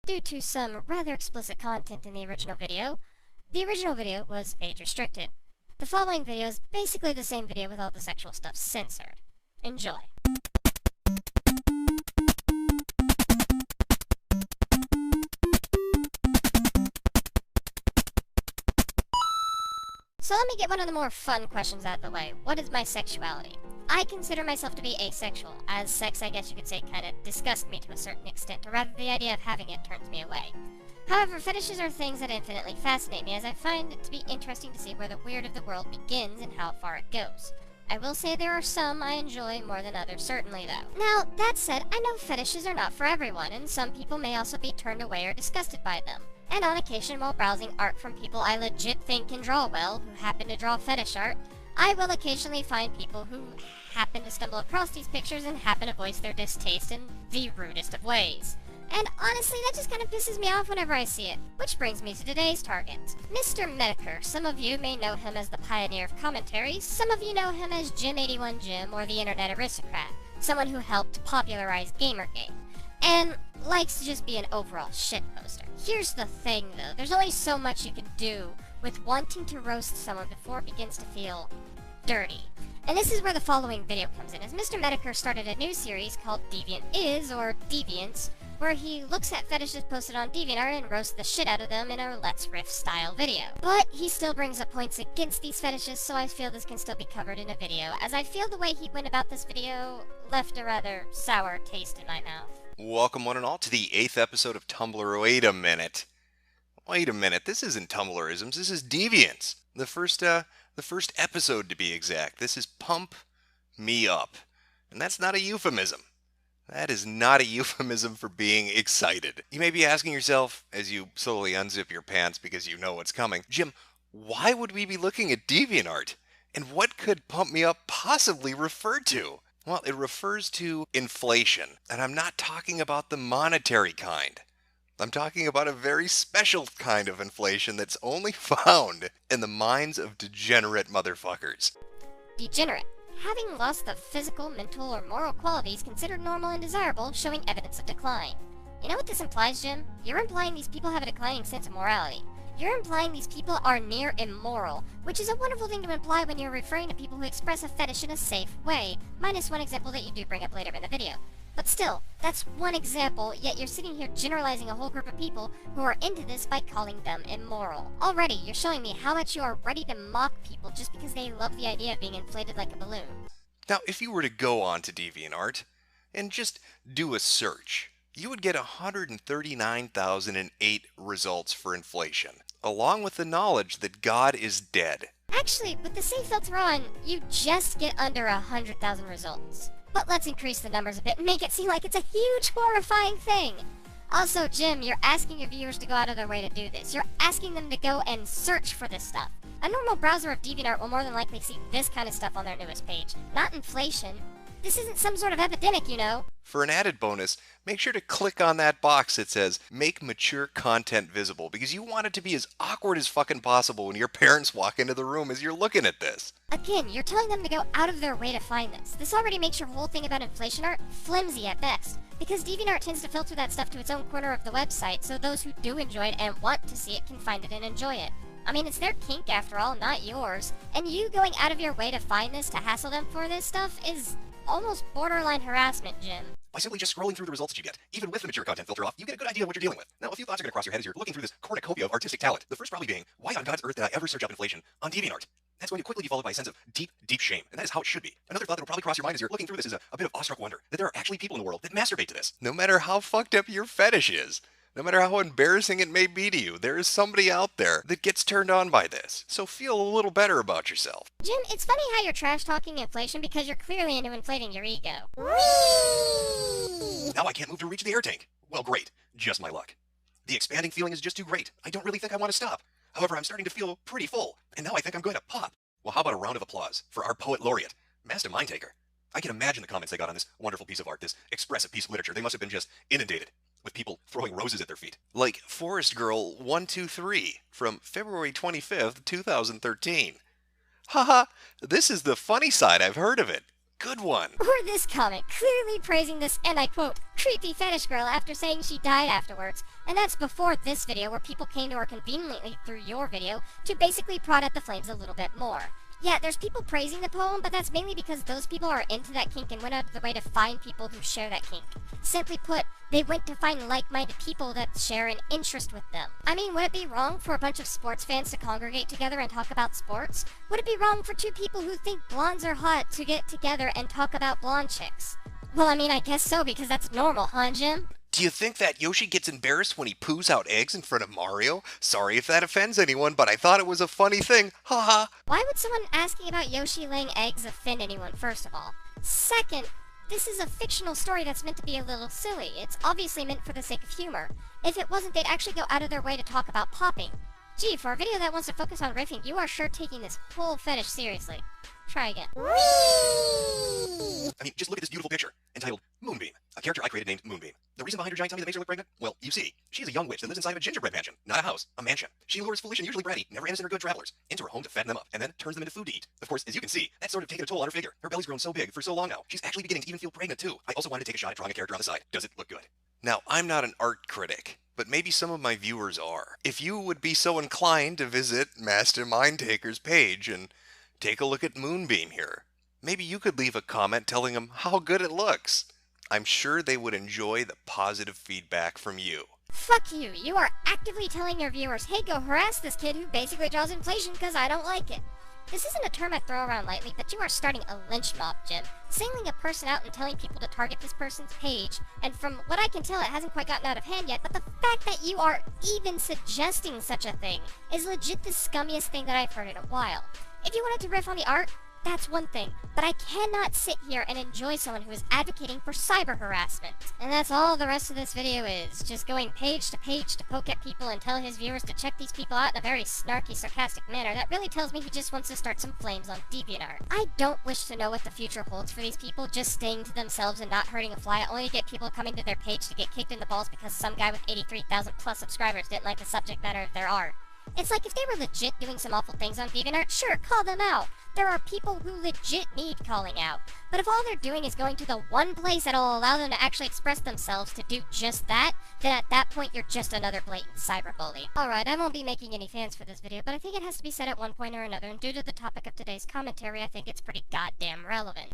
Due to some rather explicit content in the original video was age restricted. The following video is basically the same video with all the sexual stuff censored. Enjoy. So let me get one of the more fun questions out of the way. What is my sexuality? I consider myself to be asexual, as sex, I guess you could say, kind of disgusts me to a certain extent, or rather the idea of having it turns me away. However, fetishes are things that infinitely fascinate me, as I find it to be interesting to see where the weird of the world begins and how far it goes. I will say there are some I enjoy more than others, certainly though. Now, that said, I know fetishes are not for everyone, and some people may also be turned away or disgusted by them. And on occasion, while browsing art from people I legit think can draw well, who happen to draw fetish art, I will occasionally find people who happen to stumble across these pictures and happen to voice their distaste in the rudest of ways. And honestly, that just kind of pisses me off whenever I see it. Which brings me to today's target. Mr. Mediker. Some of you may know him as the pioneer of commentary, some of you know him as Jim81Jim or the Internet Aristocrat, someone who helped popularize Gamergate, and likes to just be an overall shitposter. Here's the thing though, there's only so much you can do with wanting to roast someone before it begins to feel dirty. And this is where the following video comes in, as Mr. Mediker started a new series called Deviant Is, or Deviants, where he looks at fetishes posted on DeviantArt and roasts the shit out of them in a Let's Riff style video. But he still brings up points against these fetishes, so I feel this can still be covered in a video, as I feel the way he went about this video left a rather sour taste in my mouth. Welcome one and all to the 8th episode of Tumblr. Wait a minute, this isn't Tumblrisms, this is Deviants. The first episode to be exact. This is Pump Me Up. And that's not a euphemism. That is not a euphemism for being excited. You may be asking yourself, as you slowly unzip your pants because you know what's coming, Jim, why would we be looking at DeviantArt? And what could Pump Me Up possibly refer to? Well, it refers to inflation. And I'm not talking about the monetary kind. I'm talking about a very special kind of inflation that's only found in the minds of degenerate motherfuckers. Degenerate. Having lost the physical, mental, or moral qualities considered normal and desirable, showing evidence of decline. You know what this implies, Jim? You're implying these people have a declining sense of morality. You're implying these people are near immoral, which is a wonderful thing to imply when you're referring to people who express a fetish in a safe way, minus one example that you do bring up later in the video. But still, that's one example, yet you're sitting here generalizing a whole group of people who are into this by calling them immoral. Already, you're showing me how much you are ready to mock people just because they love the idea of being inflated like a balloon. Now, if you were to go on to DeviantArt and just do a search, you would get 139,008 results for inflation, along with the knowledge that God is dead. Actually, with the safe filter on, you just get under 100,000 results. But let's increase the numbers a bit and make it seem like it's a huge, horrifying thing. Also, Jim, you're asking your viewers to go out of their way to do this. You're asking them to go and search for this stuff. A normal browser of DeviantArt will more than likely see this kind of stuff on their newest page, not inflation. This isn't some sort of epidemic, you know. For an added bonus, make sure to click on that box that says Make Mature Content Visible, because you want it to be as awkward as fucking possible when your parents walk into the room as you're looking at this. Again, you're telling them to go out of their way to find this. This already makes your whole thing about inflation art flimsy at best, because DeviantArt tends to filter that stuff to its own corner of the website, so those who do enjoy it and want to see it can find it and enjoy it. I mean, it's their kink after all, not yours. And you going out of your way to find this, to hassle them for this stuff, is almost borderline harassment, Jim. By simply just scrolling through the results that you get, even with the mature content filter off, you get a good idea of what you're dealing with. Now, a few thoughts are going to cross your head as you're looking through this cornucopia of artistic talent. The first probably being, why on God's earth did I ever search up inflation on DeviantArt? That's going to quickly be followed by a sense of deep, deep shame, and that is how it should be. Another thought that will probably cross your mind as you're looking through this is a bit of awestruck wonder that there are actually people in the world that masturbate to this. No matter how fucked up your fetish is, no matter how embarrassing it may be to you, there is somebody out there that gets turned on by this. So feel a little better about yourself. Jim, it's funny how you're trash-talking inflation because you're clearly into inflating your ego. Whee! Now I can't move to reach the air tank. Well, great. Just my luck. The expanding feeling is just too great. I don't really think I want to stop. However, I'm starting to feel pretty full, and now I think I'm going to pop. Well, how about a round of applause for our poet laureate, Master Mindtaker? I can imagine the comments they got on this wonderful piece of art, this expressive piece of literature. They must have been just inundated with people throwing roses at their feet. Like Forest Girl 123 from February 25th, 2013. Haha, this is the funny side I've heard of it. good one. Or this comment, clearly praising this, and I quote, creepy fetish girl after saying she died afterwards. And that's before this video where people came to her conveniently through your video to basically prod at the flames a little bit more. Yeah, there's people praising the poem, but that's mainly because those people are into that kink and went out of their way to find people who share that kink. Simply put, they went to find like-minded people that share an interest with them. I mean, would it be wrong for a bunch of sports fans to congregate together and talk about sports? Would it be wrong for two people who think blondes are hot to get together and talk about blonde chicks? Well, I mean, I guess so, because that's normal, huh, Jim? Do you think that Yoshi gets embarrassed when he poos out eggs in front of Mario? Sorry if that offends anyone, but I thought it was a funny thing. Haha. Why would someone asking about Yoshi laying eggs offend anyone, first of all? Second, this is a fictional story that's meant to be a little silly. It's obviously meant for the sake of humor. If it wasn't, they'd actually go out of their way to talk about popping. Gee, for a video that wants to focus on riffing, you are sure taking this whole fetish seriously. Try again. I mean, just look at this beautiful picture, entitled Moonbeam, a character I created named Moonbeam. The reason behind her giant tummy that makes her look pregnant? Well, you see, she is a young witch that lives inside of a gingerbread mansion. Not a house, a mansion. She lures foolish and usually bratty, never innocent or good travelers, into her home to fatten them up, and then turns them into food to eat. Of course, as you can see, that's sort of taken a toll on her figure. Her belly's grown so big for so long now, she's actually beginning to even feel pregnant too. I also wanted to take a shot at drawing a character on the side. Does it look good? Now, I'm not an art critic, but maybe some of my viewers are. If you would be so inclined to visit Master Mindtaker's page and take a look at Moonbeam here, maybe you could leave a comment telling them how good it looks. I'm sure they would enjoy the positive feedback from you. Fuck you. You are actively telling your viewers, hey, go harass this kid who basically draws inflation because I don't like it. This isn't a term I throw around lightly, but you are starting a lynch mob, Jim. Singling a person out and telling people to target this person's page, and from what I can tell, it hasn't quite gotten out of hand yet, but the fact that you are even suggesting such a thing is legit the scummiest thing that I've heard in a while. If you wanted to riff on the art, that's one thing, but I cannot sit here and enjoy someone who is advocating for cyber harassment. And that's all the rest of this video is, just going page to poke at people and tell his viewers to check these people out in a very snarky, sarcastic manner that really tells me he just wants to start some flames on DeviantArt. I don't wish to know what the future holds for these people, just staying to themselves and not hurting a fly, only to get people coming to their page to get kicked in the balls because some guy with 83,000 plus subscribers didn't like the subject matter of their art. It's like if they were legit doing some awful things on DeviantArt, sure, call them out. There are people who legit need calling out. But if all they're doing is going to the one place that'll allow them to actually express themselves to do just that, then at that point you're just another blatant cyberbully. Alright, I won't be making any fans for this video, but I think it has to be said at one point or another, and due to the topic of today's commentary, I think it's pretty goddamn relevant.